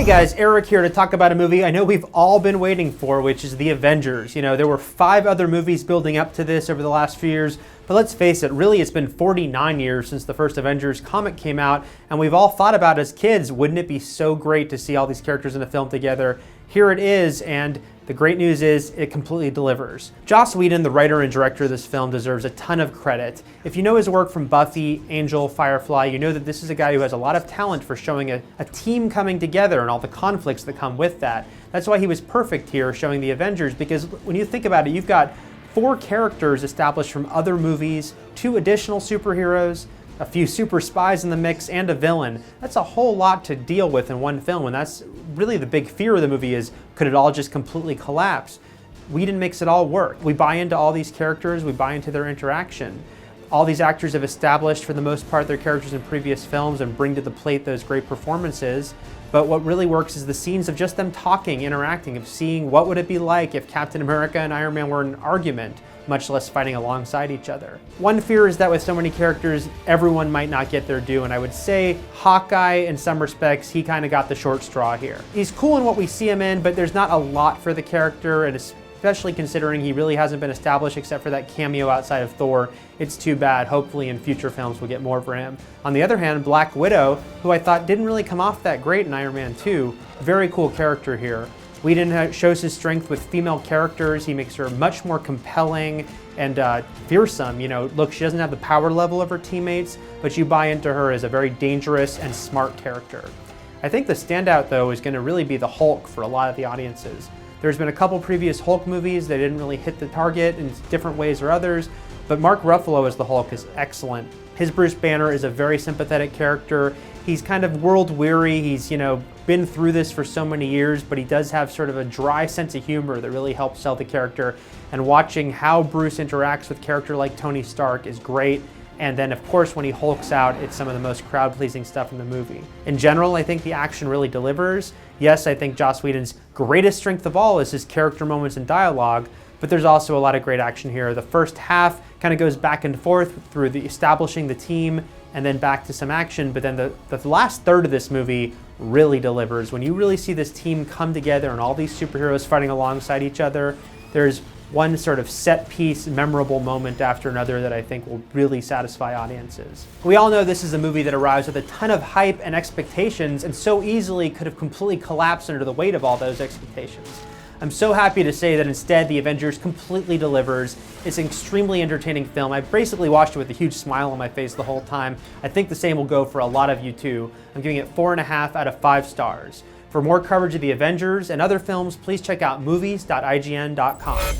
guys, Eric here to talk about a movie I know we've all been waiting for, which is The Avengers. You know, there were 5 other movies building up to this over the last few years, but let's face it, really it's been 49 years since the first Avengers comic came out, and we've all thought about as kids, wouldn't it be so great to see all these characters in a film together? Here it is, and the great news is it completely delivers. Joss Whedon, the writer and director of this film, deserves a ton of credit. If you know his work from Buffy, Angel, Firefly, you know that this is a guy who has a lot of talent for showing a team coming together and all the conflicts that come with that. That's why he was perfect here showing the Avengers, because when you think about it, you've got 4 characters established from other movies, 2 additional superheroes, a few super spies in the mix, and a villain. That's a whole lot to deal with in one film, and that's really the big fear of the movie is, could it all just completely collapse? Whedon makes it all work. We buy into all these characters, we buy into their interaction. All these actors have established, for the most part, their characters in previous films and bring to the plate those great performances. But what really works is the scenes of just them talking, interacting, of seeing what would it be like if Captain America and Iron Man were in an argument, much less fighting alongside each other. One fear is that with so many characters, everyone might not get their due, and I would say Hawkeye, in some respects, he kind of got the short straw here. He's cool in what we see him in, but there's not a lot for the character, and especially considering he really hasn't been established except for that cameo outside of Thor. It's too bad. Hopefully in future films we'll get more for him. On the other hand, Black Widow, who I thought didn't really come off that great in Iron Man 2, very cool character here. Whedon shows his strength with female characters. He makes her much more compelling and fearsome. You know, look, she doesn't have the power level of her teammates, but you buy into her as a very dangerous and smart character. I think the standout, though, is going to really be the Hulk for a lot of the audiences. There's been a couple previous Hulk movies that didn't really hit the target in different ways or others, but Mark Ruffalo as the Hulk is excellent. His Bruce Banner is a very sympathetic character. He's kind of world-weary. He's, been through this for so many years, but he does have sort of a dry sense of humor that really helps sell the character. And watching how Bruce interacts with a character like Tony Stark is great. And then, of course, when he hulks out, it's some of the most crowd-pleasing stuff in the movie. In general, I think the action really delivers. Yes, I think Joss Whedon's greatest strength of all is his character moments and dialogue, but there's also a lot of great action here. The first half kind of goes back and forth through establishing the team and then back to some action, but then the last third of this movie really delivers. When you really see this team come together and all these superheroes fighting alongside each other, there's one sort of set piece, memorable moment after another that I think will really satisfy audiences. We all know this is a movie that arrives with a ton of hype and expectations and so easily could have completely collapsed under the weight of all those expectations. I'm so happy to say that instead the Avengers completely delivers. It's an extremely entertaining film. I basically watched it with a huge smile on my face the whole time. I think the same will go for a lot of you too. I'm giving it 4.5 out of 5 stars. For more coverage of the Avengers and other films, please check out movies.ign.com.